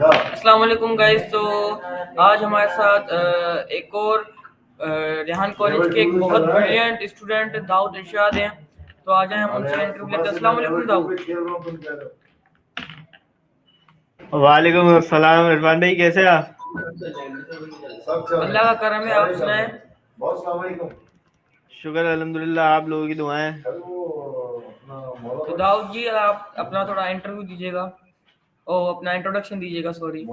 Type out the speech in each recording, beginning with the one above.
अस्सलाम वालेकुम गाइस। तो आज हमारे साथ एक और रेहान कॉलेज के एक बहुत ब्रिलियंट स्टूडेंट दाऊद इरशाद हैं। तो आज हम उनसे इंटरव्यू लेते हैं। अस्सलाम वालेकुम दाऊद। वालेकुम अस्सलाम इरफान भाई, कैसे हैं आप? अल्लाह का करम है, आप सुनाएं। शुक्र अल्हम्दुलिल्लाह, आप लोगों की दुआएं। तो दाऊद जी, आप अपना थोड़ा इंटरव्यू दीजिएगा, ओ अपना इंट्रोडक्शन दीजिएगा, सॉरी।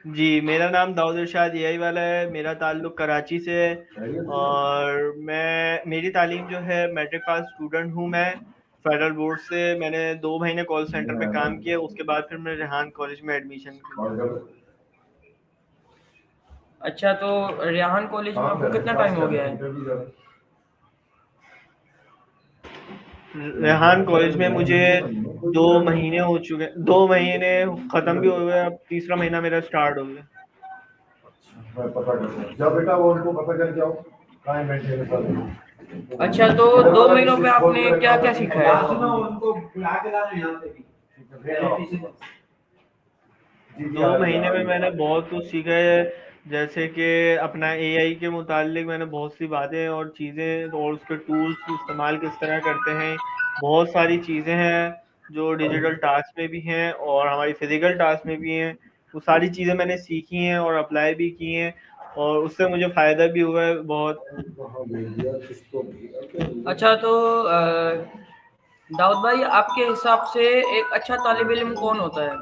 जी, मेरा नाम दाऊद इरशाद यही वाला है। मेरा ताल्लुक कराची से है और मेरी तालीम जो है मैट्रिक पास स्टूडेंट हूँ मैं। फेडरल बोर्ड से मैंने 2 महीने कॉल सेंटर पे काम किया, उसके बाद फिर मैं रेहान कॉलेज में एडमिशन लिया। अच्छा, तो रेहान कॉलेज में आपको कितना टाइम हो गया है? रेहान कॉलेज में मुझे 2 महीने हो चुके, 2 महीने ख़त्म भी हो गए, अब तीसरा महीना मेरा स्टार्ट हो गया। जाओ बेटा, वो उनको पता करके आओ कहाँ है बैठे हैं सारे। अच्छा, तो 2 महीनों में आपने क्या क्या सीखा है? उनको बुला के लाना यहाँ पे भी। 2 महीने में मैंने बहुत कुछ सीखा है, जैसे कि अपना एआई के मुतालिक मैंने बहुत सी बातें और चीज़ें और उसके टूल्स इस्तेमाल किस तरह करते हैं। बहुत सारी चीज़ें हैं जो डिजिटल टास्क में भी हैं और हमारी फिजिकल टास्क में भी हैं। वो सारी चीज़ें मैंने सीखी हैं और अप्लाई भी की हैं और उससे मुझे फ़ायदा भी हुआ है बहुत। अच्छा, तो दाऊद भाई, आपके हिसाब से एक अच्छा तालिब इल्म कौन होता है?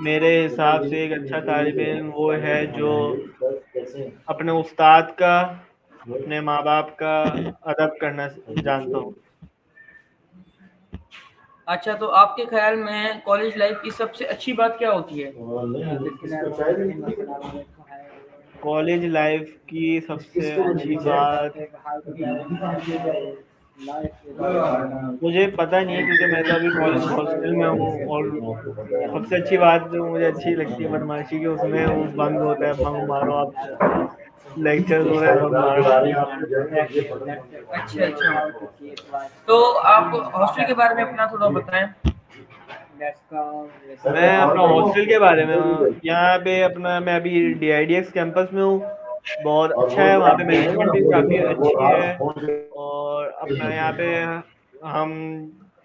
मेरे हिसाब से एक अच्छा तालिब इल्म वो है जो अपने उस्ताद का, अपने माँ बाप का अदब करना जानता हो। अच्छा, तो आपके ख्याल में कॉलेज लाइफ की सबसे अच्छी बात क्या होती है? कॉलेज लाइफ की सबसे अच्छी बात मुझे पता नहीं है, क्योंकि मैं तो अभी कॉलेज हॉस्टल में हूँ। और सबसे अच्छी बात जो मुझे अच्छी लगती है बदमाशी की, उसमें वो बंक होता है, बंक मारो आप। लेक्चर हो रहे हैं, बंक मारो। अच्छा अच्छा, तो आप हॉस्टल के बारे में अपना थोड़ा बताएं। मैं अपना हॉस्टल के बारे में, यहाँ पे अपना मैं अभी डीआईडीएक्स कैंपस में हूँ। बहुत अच्छा है, वहाँ पे मैनेजमेंट भी काफ़ी अच्छी है। और अपना यहाँ पे हम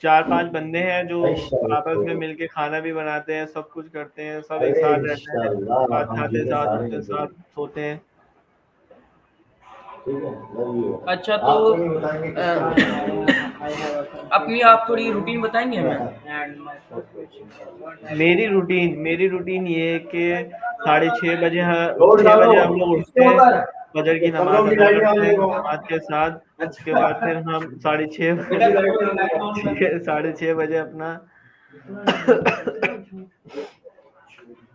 4-5 बंदे हैं जो आपस में मिलके खाना भी बनाते हैं, सब कुछ करते हैं, सब एक साथ रहते हैं, साथ खाते, साथ उठते हैं, साथ सोते हैं। अच्छा, तो अपनी आप थोड़ी रूटीन बताएंगे हमें? मेरी रूटीन ये है कि 6:30 हम लोग उठते हैं, फजर की नमाज अदा करते हैं जमात के साथ। उसके बाद फिर हम 6:30 अपना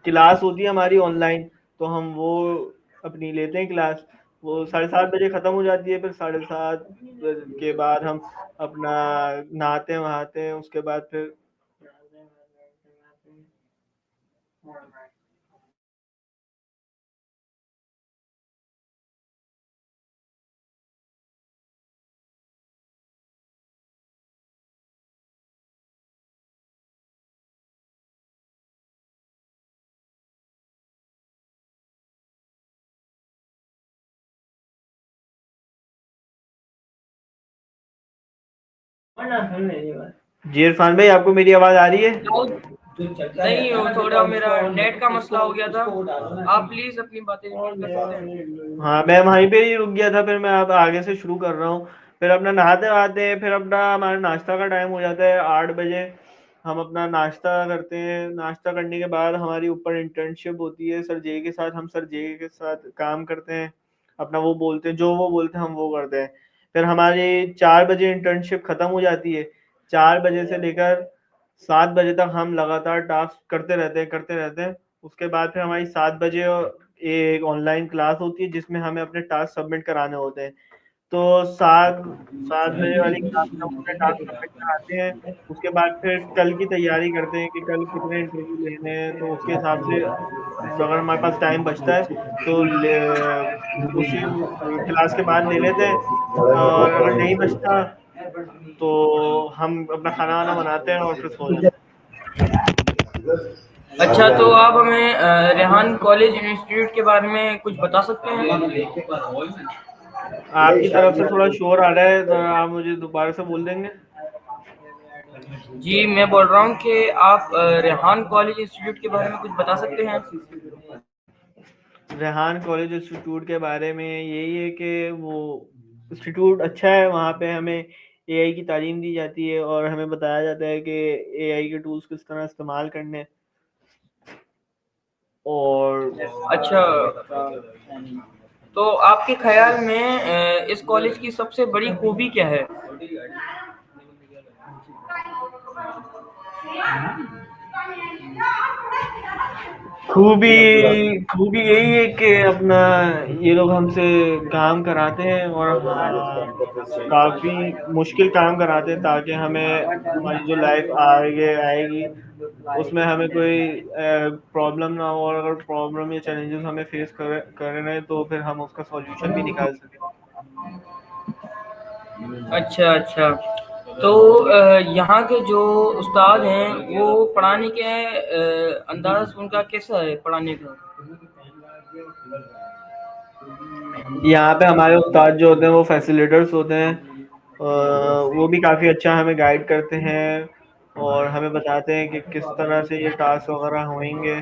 क्लास होती है हमारी ऑनलाइन, तो हम वो अपनी लेते हैं क्लास। वो 7:30 ख़त्म हो जाती है, फिर 7:30 के बाद हम अपना नहाते हैं वहाते हैं, उसके बाद फिर जी इरफान भाई, आपको मेरी आवाज़ आ रही है? नहीं, वो थोड़ा मेरा नेट का मसला हो गया था। आप प्लीज अपनी बातें रिपीट कर सकते हैं? हाँ, मैं वहीं पे ही रुक गया था, फिर मैं अब आगे से शुरू कर रहा हूँ। फिर अपना नहाते-वहाते हैं, फिर अपना हमारा नाश्ता का टाइम हो जाता है 8 बजे। हम अपना नाश्ता करते हैं, नाश्ता करने के बाद हमारी ऊपर इंटर्नशिप होती है सर जे के साथ। हम सर जे के साथ काम करते हैं, अपना वो बोलते हैं, जो वो बोलते हैं हम वो करते हैं। फिर हमारी 4 बजे इंटर्नशिप ख़त्म हो जाती है। 4 बजे से लेकर 7 बजे तक हम लगातार टास्क करते रहते हैं। उसके बाद फिर हमारी 7 बजे एक ऑनलाइन क्लास होती है जिसमें हमें अपने टास्क सबमिट कराने होते हैं। तो 7 बजे वाली क्लास में हम अपने टास्क सबमिट कराते हैं। उसके बाद फिर कल की तैयारी करते हैं कि कल कितने इंटरव्यू लेने हैं, तो उसके हिसाब से अगर हमारे पास टाइम बचता है तो उसी क्लास के बाद ले लेते हैं। और अगर नहीं बचता तो हम अपना खाना वाना बनाते हैं और फिर सो जाते अच्छा, तो आप हमें रेहान कॉलेज इंस्टीट्यूट के बारे में कुछ बता सकते हैं? हैं। आपकी तरफ से थोड़ा शोर आ रहा है, तो आप मुझे दोबारा से बोल देंगे? जी, मैं बोल रहा हूँ कि आप रेहान कॉलेज इंस्टीट्यूट के बारे में कुछ बता सकते हैं? रेहान कॉलेज इंस्टीट्यूट के बारे में यही है कि वो इंस्टीट्यूट अच्छा है, वहाँ पे हमें एआई की तालीम दी जाती है और हमें बताया जाता है कि एआई के टूल्स किस तरह इस्तेमाल करने हैं। और अच्छा, तो आपके ख्याल में इस कॉलेज की सबसे बड़ी खूबी क्या है? खूबी खूबी यही है कि अपना ये लोग हमसे काम कराते हैं और काफ़ी मुश्किल काम कराते हैं ताकि हमें हमारी जो लाइफ आगे आएगी उसमें हमें कोई प्रॉब्लम ना हो, और अगर प्रॉब्लम या चैलेंजेस हमें फेस कर रहे हैं तो फिर हम उसका सॉल्यूशन भी निकाल सकें। अच्छा, अच्छा। तो यहाँ के जो उस्ताद हैं, वो पढ़ाने के अंदाज़ उनका कैसा है पढ़ाने का? यहाँ पे हमारे उस्ताद जो होते हैं वो फैसिलिटेटर्स होते हैं। वो भी काफ़ी अच्छा हमें गाइड करते हैं और हमें बताते हैं कि किस तरह से ये टास्क वगैरह होंगे।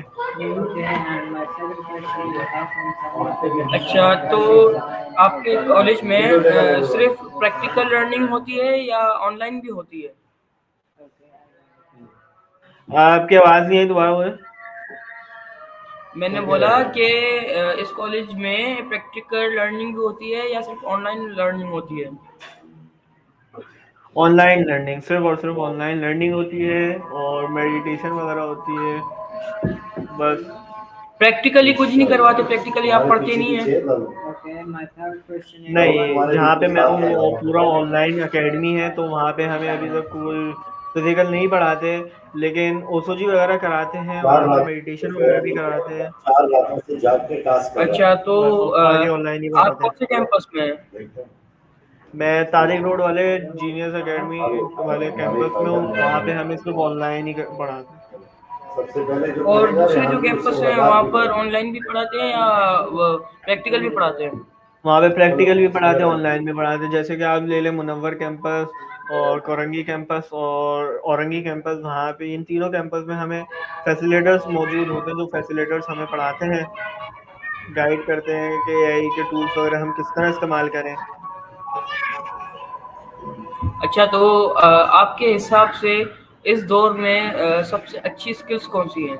अच्छा, तो आपके कॉलेज में सिर्फ़ प्रैक्टिकल लर्निंग होती है या ऑनलाइन भी होती है? आपकी आवाज़ नहीं आई, दोबारा बोलें। मैंने बोला कि इस कॉलेज में प्रैक्टिकल लर्निंग भी होती है या सिर्फ़ ऑनलाइन लर्निंग होती है? ऑनलाइन लर्निंग, सिर्फ और सिर्फ ऑनलाइन लर्निंग होती है और मेडिटेशन वगैरह होती है बस। प्रैक्टिकली कुछ नहीं करवाते, प्रैक्टिकली आप पढ़ते नहीं हैं? नहीं, जहाँ पे मैं हूँ वो पूरा ऑनलाइन एकेडमी है, तो वहाँ पे हमें अभी तक कोई फिजिकल नहीं पढ़ाते, लेकिन ओसोजी वगैरह कराते हैं और अपना मेडिटेशन वगैरह भी कराते हैं। अच्छा, तो बस बाकी ऑनलाइन ही आप पढ़ाते हैं। कौन-से कैंपस में हैं? मैं तारिक रोड वाले जीनियस एकेडमी वाले कैंपस में हूँ, वहाँ पे हमें सिर्फ ऑनलाइन ही पढ़ाते हैं। और दूसरे जो कैंपस हैं, वहाँ पर ऑनलाइन भी पढ़ाते हैं या प्रैक्टिकल भी पढ़ाते हैं? वहाँ पे प्रैक्टिकल भी पढ़ाते हैं, ऑनलाइन भी पढ़ाते हैं। जैसे कि आप ले लें मुनव्वर कैंपस और कोरंगी कैंपस और औरंगी कैंपस, वहाँ पे इन तीनों कैंपस में हमें फैसिलिटेटर्स मौजूद होते हैं, जो फैसिलिटेटर्स हमें पढ़ाते हैं, गाइड करते हैं कि एआई के टूल्स वगैरह हम किस तरह इस्तेमाल करें। अच्छा, तो आपके हिसाब से इस दौर में सबसे अच्छी स्किल्स कौन-सी हैं?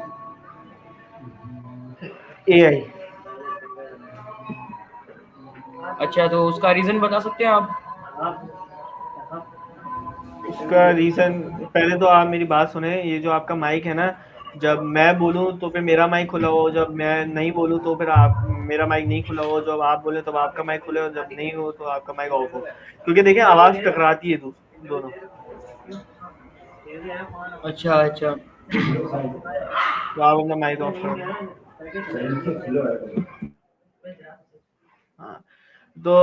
एआई। अच्छा, तो उसका रीज़न बता सकते हैं आप? उसका रीज़न, पहले तो आप मेरी बात सुने, ये जो आपका माइक है ना, जब मैं बोलूँ तो फिर मेरा माइक खुला हो, जब मैं नहीं बोलूँ तो फिर आप मेरा माइक नहीं खुला हो, जब आप बोले तब आपका माइक खुले हो, जब नहीं हो तो आपका माइक ऑफ हो, क्योंकि देखिए आवाज़ टकराती है दोनों। अच्छा, अच्छा। तो आप अपना माइक ऑफ कर दें। हाँ, तो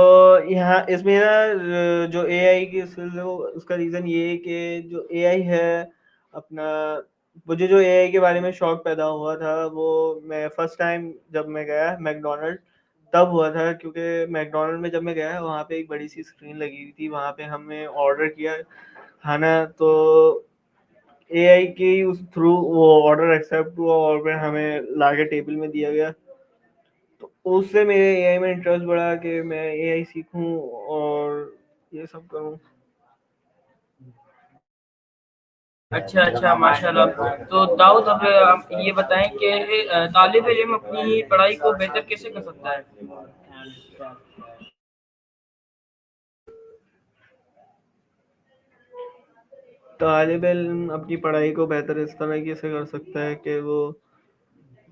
यहाँ इसमें ना जो एआई की स्किल्स है, वो उसका रीज़न ये है कि जो एआई है अपना, मुझे जो एआई के बारे में शौक पैदा हुआ था वो मैं फर्स्ट टाइम जब मैं गया मैकडॉनल्ड तब हुआ था, क्योंकि मैकडॉनल्ड में जब मैं गया वहाँ पे एक बड़ी सी स्क्रीन लगी हुई थी, वहाँ पे हमने ऑर्डर किया खाना, तो एआई के उस थ्रू वो ऑर्डर एक्सेप्ट हुआ और फिर हमें लाके टेबल में दिया गया। तो उससे मेरे एआई में इंटरेस्ट बढ़ा कि मैं एआई सीखूं और ये सब करूं। अच्छा, अच्छा, माशाल्लाह। तो दाऊद, अब आप ये बताएँ कि तालिब इल्म अपनी पढ़ाई को बेहतर कैसे कर सकता है? तालिब इल्म अपनी पढ़ाई को बेहतर इस तरह से कर सकता है कि वो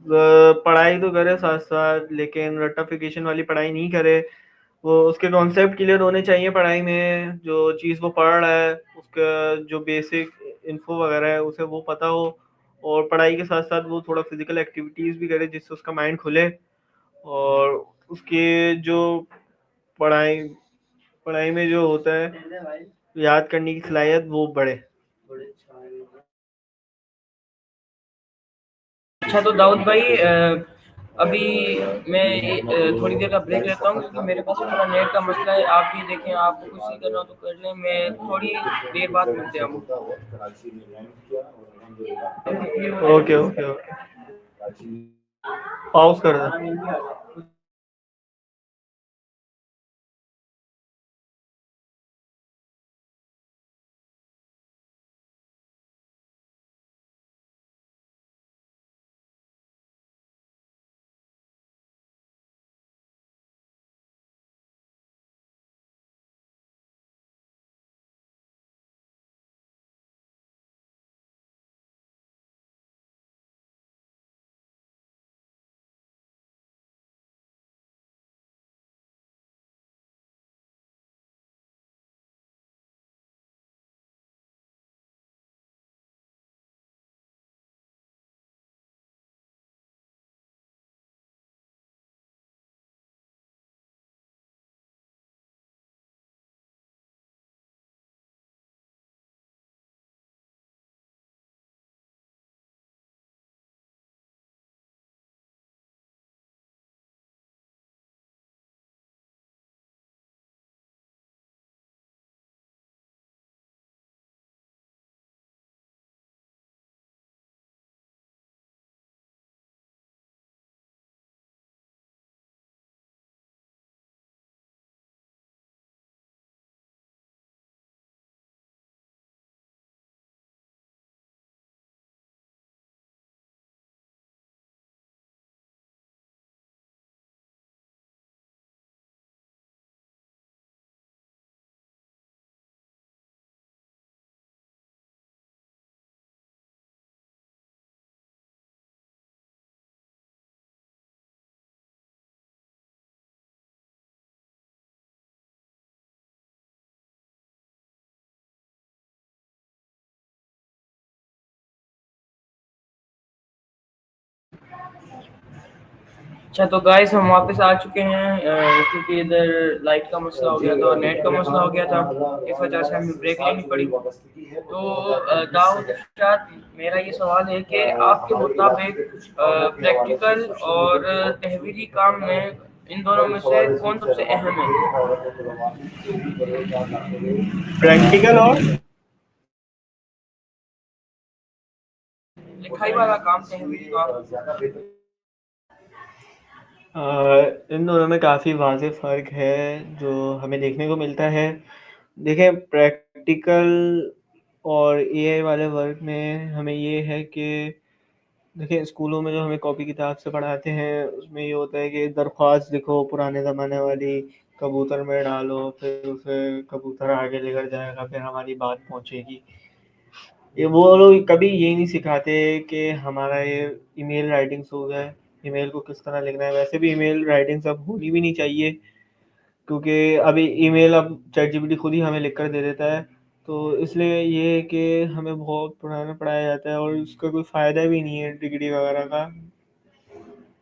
पढ़ाई तो करे साथ साथ, लेकिन रट्टाफिकेशन वाली पढ़ाई नहीं करे। वो उसके कॉन्सेप्ट क्लियर होने चाहिए पढ़ाई में, जो चीज़ वो पढ़ रहा है उसका जो बेसिक इन्फो वगैरह है उसे वो पता हो, और पढ़ाई के साथ साथ वो थोड़ा फिजिकल एक्टिविटीज़ भी करे जिससे उसका माइंड खुले, और उसके जो पढ़ाई पढ़ाई में जो होता है, याद करने की सलाहियत वो बढ़े। अच्छा तो दाऊद भाई अभी मैं थोड़ी देर का ब्रेक लेता हूँ क्योंकि मेरे पास थोड़ा नेट का मसला है। आप भी देखें, आपको कुछ सही करना हो तो कर लें, मैं थोड़ी देर बाद मिलते हैं हम। ओके ओके ओके, पॉज कर दे। अच्छा तो गाइस हम वापस आ चुके हैं क्योंकि इधर लाइट का मसला हो गया था और नेट का मसला हो गया था, इस वजह से हमें ब्रेक लेनी पड़ी। तो दाऊद इरशाद, मेरा ये सवाल है कि आपके मुताबिक प्रैक्टिकल और तहवीरी काम में इन दोनों में से कौन सबसे अहम है? प्रैक्टिकल और लिखाई वाला काम, तहवीरी काम। इन दोनों में काफ़ी वाज़ेह फ़र्क है जो हमें देखने को मिलता है। देखिए, प्रैक्टिकल और एआई वाले वर्क में हमें ये है कि देखिए, स्कूलों में जो हमें कॉपी किताब से पढ़ाते हैं, उसमें ये होता है कि दरख्वास्त लिखो पुराने ज़माने वाली, कबूतर में डालो, फिर उसे कबूतर आगे लेकर जाएगा, फिर हमारी बात पहुँचेगी। ये वो लोग कभी ये नहीं सिखाते कि हमारा ये ईमेल राइटिंग्स हो गया है, ईमेल को किस तरह लिखना है। वैसे भी ईमेल राइटिंग्स अब होनी भी नहीं चाहिए, क्योंकि अभी ईमेल अब चैटजीपीटी खुद ही हमें लिख कर दे देता है। तो इसलिए ये है कि हमें बहुत पुराना पढ़ाया जाता है और उसका कोई फ़ायदा भी नहीं है डिग्री वगैरह का।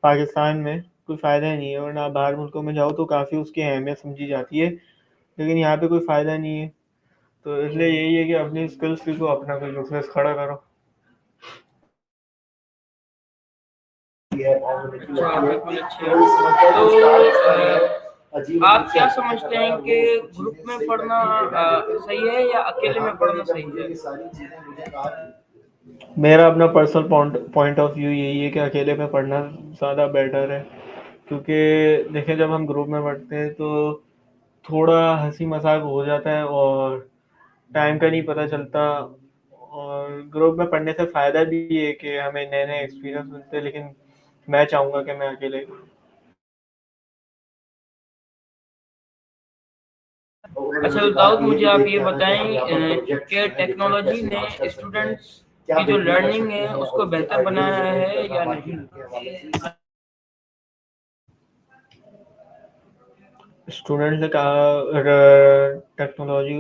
पाकिस्तान में कोई फ़ायदा ही नहीं है, और ना बाहर मुल्कों में जाओ तो काफ़ी उसकी अहमियत समझी जाती है, लेकिन यहाँ पे कोई फ़ायदा नहीं है। तो इसलिए यही है कि अपनी स्किल्स सीखो, अपना कोई बिजनेस खड़ा करो। अच्छा, बिल्कुल अच्छी है। तो आप क्या समझते हैं कि ग्रुप में पढ़ना सही है या अकेले में पढ़ना सही है? मेरा अपना पर्सनल पॉइंट ऑफ व्यू यही है कि अकेले में पढ़ना ज़्यादा बेटर है, क्योंकि देखिए, जब हम ग्रुप में पढ़ते हैं तो थोड़ा हंसी मजाक हो जाता है और टाइम का नहीं पता चलता, और ग्रुप में पढ़ने से फ़ायदा भी है कि हमें नए नए एक्सपीरियंस मिलते हैं, लेकिन मैं चाहूँगा कि मैं अकेले करूँ। अच्छा तो दाऊद, मुझे आप ये बताएं कि टेक्नोलॉजी ने स्टूडेंट्स की जो लर्निंग है उसको बेहतर बनाया है या नहीं? स्टूडेंट ने कहा टेक्नोलॉजी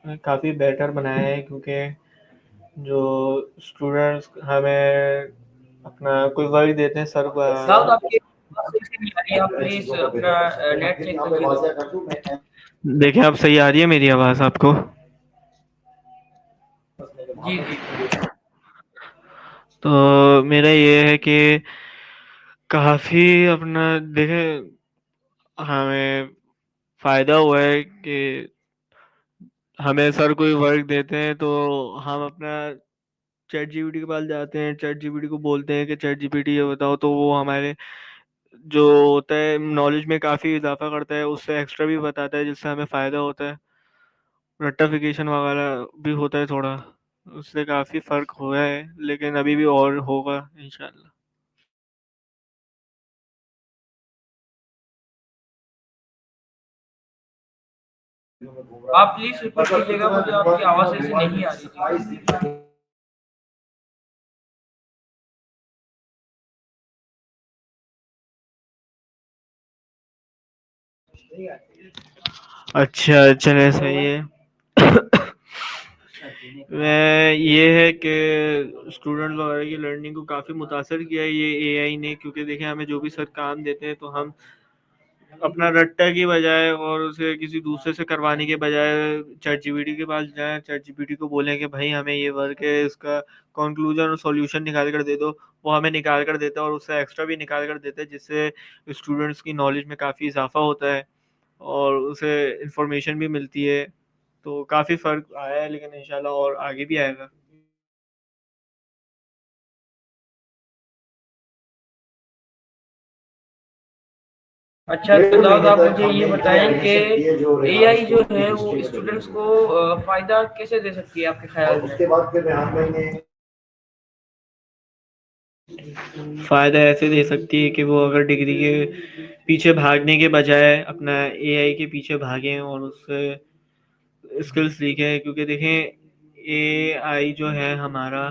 ने काफ़ी बेटर बनाया है, क्योंकि जो स्टूडेंट्स हमें अपना कोई वर्क देते हैं सर को। दाऊद, आपकी आवाज़ सही से नहीं आ रही है, आप प्लीज अपना नेट चेक करिए। देखिए, अब सही आ रही है मेरी आवाज़ आपको? जी, जी। तो मेरा ये है कि काफ़ी अपना देखें हमें फ़ायदा हुआ है कि हमें सर कोई वर्क देते हैं तो हम अपना चैट जीपीटी के पास जाते हैं, चैट जीपीटी को बोलते हैं कि चैट जीपीटी ये बताओ, तो वो हमारे जो होता है नॉलेज में काफ़ी इज़ाफ़ा करता है, उससे एक्स्ट्रा भी बताता है जिससे हमें फ़ायदा होता है। रेक्टिफ़िकेशन वगैरह भी होता है थोड़ा, उससे काफ़ी फ़र्क हुआ है, लेकिन अभी भी और होगा इंशाल्लाह। आप प्लीज़ रिपीट कीजिएगा, मुझे आपकी आवाज़ सही से नहीं आ रही थी। अच्छा, चलें सही है। मैं ये है कि स्टूडेंट वगैरह की लर्निंग को काफ़ी मुतासर किया है ये एआई ने, क्योंकि देखिए हमें जो भी सर काम देते हैं तो हम अपना रट्टा की बजाय और उसे किसी दूसरे से करवाने के बजाय चैट जीपीटी के पास जाएं, चैट जीपीटी को बोलें कि भाई हमें ये वर्क है, इसका कंक्लूजन और सॉल्यूशन निकाल कर दे दो। वो हमें निकाल कर देता है और उससे एक्स्ट्रा भी निकाल कर देता है, जिससे स्टूडेंट्स की नॉलेज में काफ़ी इजाफा होता है और उसे इंफॉर्मेशन भी मिलती है। तो काफ़ी फ़र्क आया है, लेकिन इंशाल्लाह और आगे भी आएगा। अच्छा, तो दाऊद आप मुझे ये बताएँ कि एआई जो है वो स्टूडेंट्स को फ़ायदा कैसे दे सकती है आपके ख़्याल में? उसके बाद फिर फ़ायदा ऐसे दे सकती है कि वो अगर डिग्री के पीछे भागने के बजाय अपना एआई के पीछे भागें और उससे स्किल्स सीखें, क्योंकि देखें एआई जो है हमारा,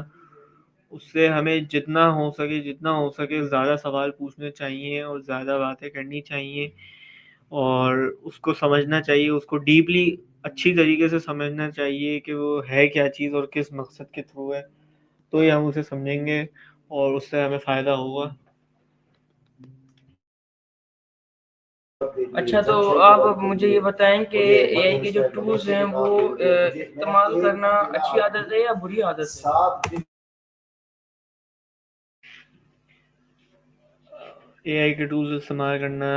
उससे हमें जितना हो सके ज़्यादा सवाल पूछने चाहिए और ज़्यादा बातें करनी चाहिए और उसको समझना चाहिए, उसको डीपली अच्छी तरीके से समझना चाहिए कि वो है क्या चीज़ और किस मकसद के थ्रू है, तो ही हम उसे समझेंगे और उससे हमें फ़ायदा होगा। अच्छा, तो आप अब मुझे ये बताएँ कि एआई के जो टूल्स हैं वो इस्तेमाल करना अच्छी आदत है या बुरी आदत है? एआई के टूल्स इस्तेमाल करना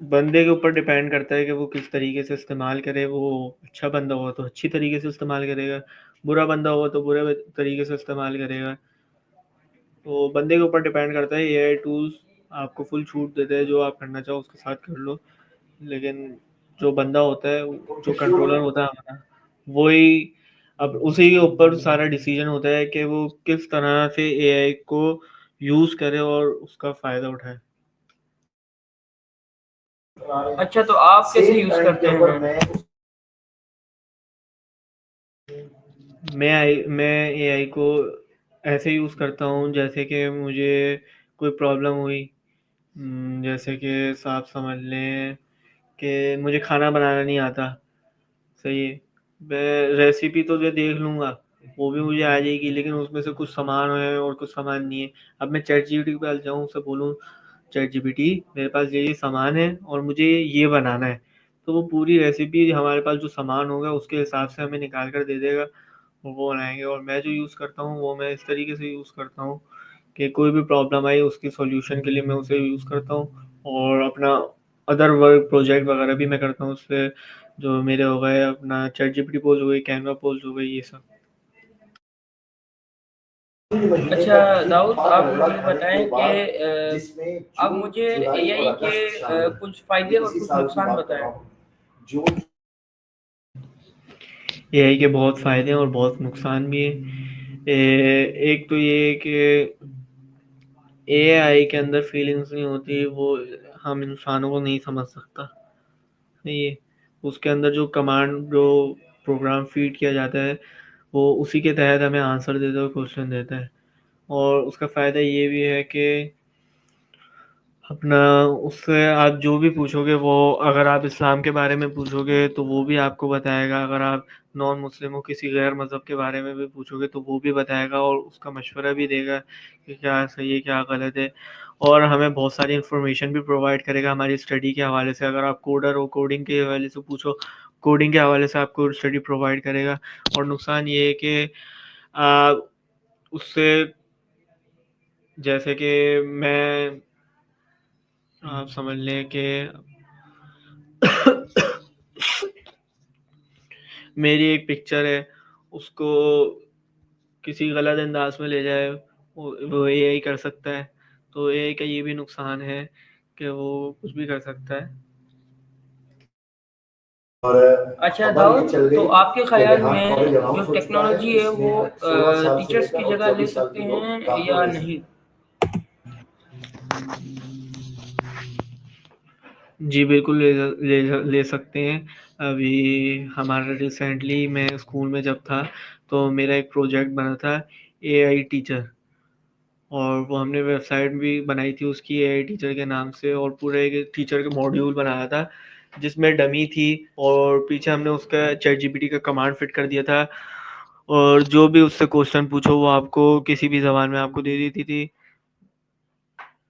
बंदे के ऊपर डिपेंड करता है कि वो किस तरीके से इस्तेमाल करे। वो अच्छा बंदा होगा तो अच्छी तरीके से इस्तेमाल करेगा, बुरा बंदा होगा तो बुरे तरीके से इस्तेमाल करेगा। तो बंदे के ऊपर डिपेंड करता है। एआई टूल्स आपको फुल छूट देते हैं, जो आप करना चाहो उसके साथ कर लो, लेकिन जो बंदा होता है, जो कंट्रोलर होता है हमारा, वही अब उसी के ऊपर सारा डिसीजन होता है कि वो किस तरह से एआई को यूज़ करे और उसका फ़ायदा उठाए। अच्छा, तो आप कैसे यूज़ करते हैं? मैं एआई को ऐसे यूज़ करता हूँ जैसे कि मुझे कोई प्रॉब्लम हुई, जैसे कि आप समझ लें कि मुझे खाना बनाना नहीं आता, सही है। मैं रेसिपी तो जो देख लूँगा वो भी मुझे आ जाएगी, लेकिन उसमें से कुछ सामान है और कुछ सामान नहीं है। अब मैं चैट जीपीटी के पास जाऊँ, उससे बोलूँ चैट जीपीटी मेरे पास ये सामान है और मुझे ये बनाना है, तो वो पूरी रेसिपी हमारे पास जो सामान होगा उसके हिसाब से हमें निकाल कर दे देगा और वो बनाएंगे। और मैं जो यूज़ करता हूँ वो मैं इस तरीके से यूज़ करता हूँ कि कोई भी प्रॉब्लम आई उसकी सॉल्यूशन के लिए मैं उसे यूज़ करता हूँ और अपना अदर वर्क प्रोजेक्ट वगैरह भी मैं करता हूँ उससे, जो मेरे हो गए अपना चैट जीपीटी पोज हो गई, कैनवा पोज हो गई, ये सब। अच्छा, दाऊद आप मुझे बताएँ कि आप मुझे एआई के कुछ फ़ायदे और कुछ नुकसान बताएँ। एआई के बहुत फ़ायदे हैं और बहुत नुकसान भी हैं। एक तो ये है कि एआई के अंदर फीलिंग्स नहीं होती, वो हम इंसानों को नहीं समझ सकता। ये उसके अंदर जो कमांड जो प्रोग्राम फीड किया जाता है वो उसी के तहत हमें आंसर देता है, क्वेश्चन देता है। और उसका फ़ायदा ये भी है कि अपना उससे आप जो भी पूछोगे वो, अगर आप इस्लाम के बारे में पूछोगे तो वो भी आपको बताएगा, अगर आप नॉन मुस्लिम हो किसी गैर मज़हब के बारे में भी पूछोगे तो वो भी बताएगा और उसका मशवरा भी देगा कि क्या सही है क्या गलत है। और हमें बहुत सारी इन्फॉर्मेशन भी प्रोवाइड करेगा हमारी स्टडी के हवाले से। अगर आप कोडर हो, कोडिंग के हवाले से पूछो, कोडिंग के हवाले से आपको स्टडी प्रोवाइड करेगा। और नुकसान ये है कि उससे जैसे कि मैं आप समझ लें कि मेरी एक पिक्चर है, उसको किसी गलत अंदाज में ले जाए, वो एआई कर सकता है। तो एआई का ये भी नुकसान है कि वो कुछ भी कर सकता है। और अच्छा खबर ये दाऊद, चल तो गई आपके कि ख्याल रेहान में कॉलेज जो अनाउंस हो चुका है, टेक्नोलॉजी है वो इसमें 16 साल से टीचर्स की लेकर और जगह ले 24 साल सकते के लोग हैं दाखिला या ले नहीं? सकते जी, बिल्कुल ले सकते हैं। अभी हमारा रिसेंटली मैं स्कूल में जब था, तो मेरा एक प्रोजेक्ट बना था एआई टीचर, और वो हमने वेबसाइट भी बनाई थी उसकी एआई टीचर के नाम से, और पूरे एक टीचर का मॉड्यूल बनाया था जिसमें डमी थी, और पीछे हमने उसका चैट जीपीटी का कमांड फिट कर दिया था, और जो भी उससे क्वेश्चन पूछो वो आपको किसी भी ज़बान में आपको दे देती थी।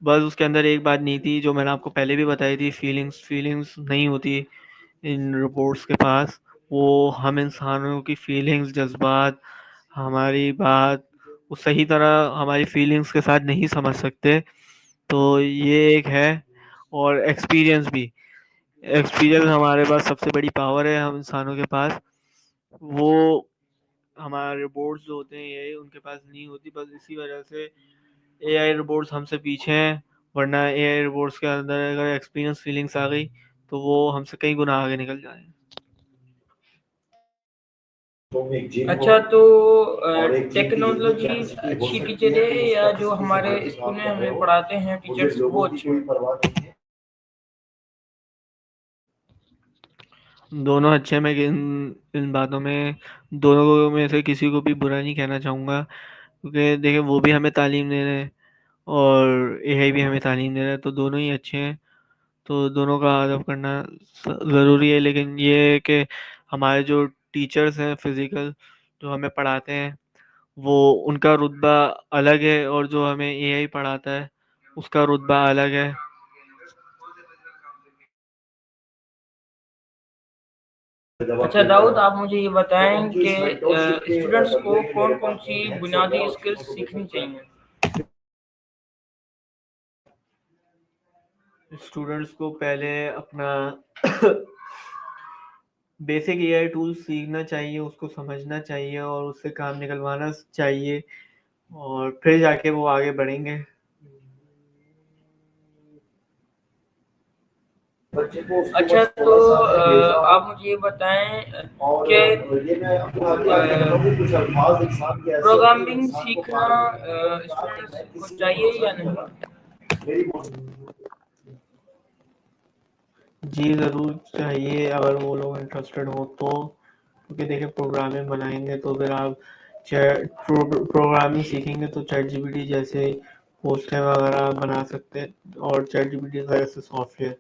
बस उसके अंदर एक बात नहीं थी जो मैंने आपको पहले भी बताई थी, फीलिंग्स नहीं होती इन रोबोट्स के पास। वो हम इंसानों की फीलिंग्स, जज़्बात, हमारी बात वो सही तरह हमारी फीलिंग्स के साथ नहीं समझ सकते। तो ये एक है, और एक्सपीरियंस हमारे पास सबसे बड़ी पावर है हम इंसानों के पास। वो हमारे रोबोट्स जो होते हैं ये उनके पास नहीं होती, बस इसी वजह से एआई रोबोट्स हमसे पीछे हैं। वरना एआई रोबोट्स के अंदर अगर एक्सपीरियंस फीलिंग्स आ गई तो वो हमसे कई गुना आगे निकल जाए। हैं। तो एक जिन हो अच्छा, तो और एक जिन की जितनी टेक्नोलॉजी कैपेसिटी हो अच्छी सकती टीचर है है तुम उस या जो कैपेसिटी से हमारे बढ़ के स्कूल काम में कर रहे हमें हो। पढ़ाते हैं मुझे टीचर्स वो लोगों की अच्छे कोई हैं? परवाह नहीं है। दोनों अच्छे हैं। मैं इन बातों में दोनों में से किसी को भी बुरा नहीं कहना चाहूँगा, क्योंकि देखिए वो भी हमें तालीम दे रहे हैं और एआई भी हमें तालीम दे रहा है, तो दोनों ही अच्छे हैं। तो दोनों का अदब करना ज़रूरी है, लेकिन ये है कि हमारे जो टीचर्स हैं फिज़िकल, जो हमें पढ़ाते हैं, वो उनका रुतबा अलग है, और जो हमें एआई पढ़ाता है उसका रुतबा अलग है। अच्छा दाऊद, आप मुझे ये तो बताएं उनकी कि इस मेंटोरशिप के स्टूडेंट्स बदले को में कौन मेरे कौन पास सी एनहेंस हो गया बुनियादी और स्किल्स किस्मत को सीखनी देखकर चाहिए? स्टूडेंट्स को पहले अपना बेसिक एआई टूल्स सीखना चाहिए, उसको समझना चाहिए और उससे काम निकलवाना चाहिए, और फिर जाके वो आगे बढ़ेंगे। बच्चे को उसको अच्छा, बस तो 16 साल में भेज रहा आप हूँ। मुझे ये बताएं और कि ये मैं अपना क्या कहना चाहूँ, कुछ अल्फाज इंसान के ऐसे होते हैं जो प्रोग्रामिंग इंसान को सीखना पार कर जाते हैं। और कहा कि स्टूडेंट्स मैं को किसी में चाहिए भरोसा या नहीं नहीं? करता, मेरी जी, ज़रूर चाहिए अगर वो लोग इंटरेस्टेड हो तो, क्योंकि देखिए प्रोग्रामिंग बनाएंगे तो फिर आप प्रोग्रामिंग सीखेंगे तो चैट जीपीटी जैसे पोस्टर वगैरह आप बना सकते हैं, और चैट जीपीटी का ऐसे सॉफ्टवेयर।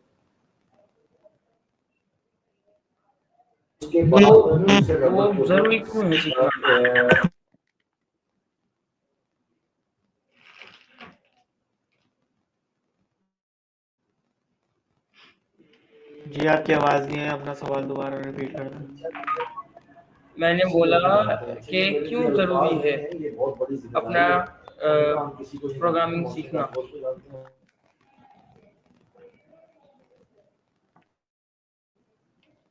उसके बाद उससे तो वो डेवलप होते जरूरी क्यों है सीखना? हैं। जी, आपकी आवाज़ नहीं है, अपना सवाल दोबारा रिपीट कर दें। मैंने अच्छे बोला लोग नहीं होते हैं, अच्छे जो कि मेरे लिए क्यों अल्फाज जरूरी है नहीं है, ये बहुत बड़ी अपना जिम्मेदारी है। कभी हम किसी को निभाते हैं, प्रोग्रामिंग मौसी का सीखना? बहुत को जानते हैं।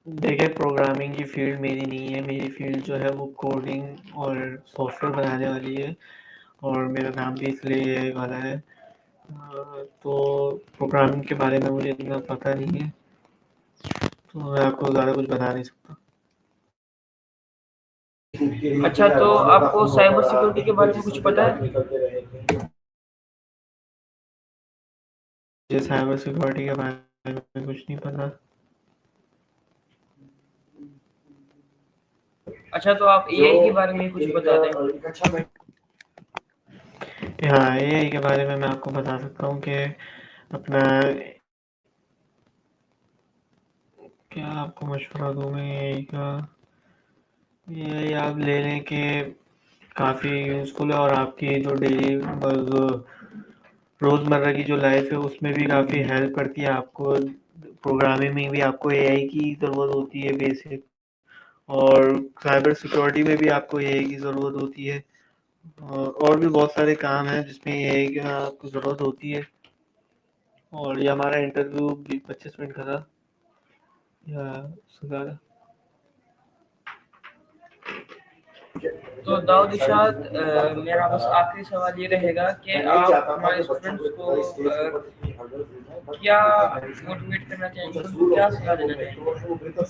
देखिए प्रोग्रामिंग की फील्ड मेरी नहीं है, मेरी फील्ड जो है वो कोडिंग और सॉफ्टवेयर बनाने वाली है, और मेरा नाम भी इसलिए यही वाला है। तो प्रोग्रामिंग के बारे में मुझे इतना पता नहीं है, तो मैं आपको ज़्यादा कुछ बता नहीं सकता। के लिए अच्छा, पूरे तो अरमानों का आपको खून होता साइबर रहा, सिक्योरिटी के कहीं पे बारे में कुछ जिस्म के पता दाग है? निकलते रहे, कहीं मुझे साइबर सिक्योरिटी के बारे में कुछ नहीं पता। अच्छा, तो आप जो एआई के बारे में कुछ एक बता दें। एक अच्छा हाँ, एआई के बारे में मैं आपको बता सकता हूँ कि अपना क्या आपको मशवरा दूँ मैं एआई का। एआई आप ले लें कि काफ़ी यूज़फुल है, और आपकी जो डेली रोज़मर्रा की जो लाइफ है उसमें भी काफ़ी हेल्प करती है आपको। प्रोग्रामिंग में भी आपको एआई की ज़रूरत होती है बेसिक, और साइबर सिक्योरिटी में भी आपको एआई की ज़रूरत होती है। और भी बहुत सारे काम हैं जिसमें ये है कि आपको ज़रूरत होती है। और ये हमारा इंटरव्यू 25 मिनट का था या उससे ज़्यादा। तो दाऊद इरशाद, मेरा बस आखिरी सवाल ये रहेगा कि मैं नहीं आप चाहता था हमारे कि बच्चों स्टूडेंट्स को को इतना स्टेज के ऊपर इतनी hurdles दी जाए, but क्या management मोटिवेट करना चाहेंगे, जो उनको मशहूर क्या होते हैं सलाह वो देना चाहेंगे? मेट्रो को बेहतर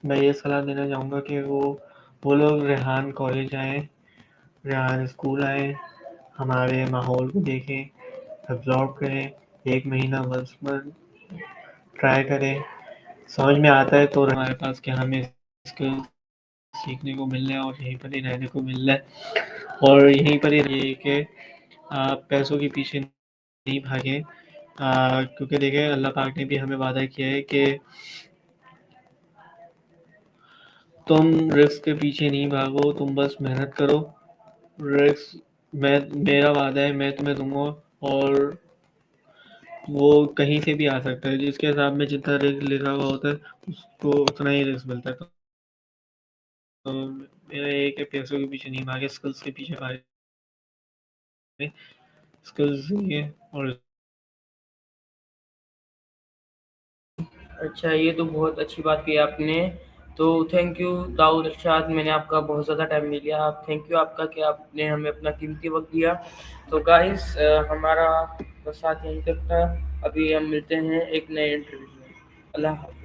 मैं ये सलाह देना चाहूँगा कि वो लोग रेहान कॉलेज आएँ, रेहान स्कूल आएँ, हमारे माहौल को देखें, एब्ज़ॉर्ब करें, 1 महीना बस में ट्राई करें। समझ में आता है तो हमारे पास कि हमें स्किल सीखने को मिल रहा है और यहीं पर ही रहने को मिल रहा है। और यहीं पर ही रहिए कि आप पैसों के पीछे नहीं भागें, क्योंकि देखिए अल्लाह पाक ने भी हमें वादा किया है कि तुम रिस्क के पीछे नहीं भागो, तुम बस मेहनत करो। रिस्क मेरा वादा है, मैं तुम्हें दूंगा और वो कहीं से भी आ सकता है। जिसके हिसाब में जितना रिस्क लिखा हुआ होता है उसको उतना ही रिस्क मिलता है। तो मेरा एक है पैसों के पीछे नहीं भागे, स्किल्स के पीछे भागे। स्किल्स ये और अच्छा, ये तो बहुत अच्छी बात की आपने। तो थैंक यू दाऊद इरशाद, मैंने आपका बहुत ज़्यादा टाइम नहीं लिया। आप थैंक यू आपका कि आपने हमें अपना कीमती वक़्त दिया। तो गाइस, हमारा बस साथ यहीं तक था। अभी हम मिलते हैं एक नए इंटरव्यू में। अल्लाह हाफ़िज़।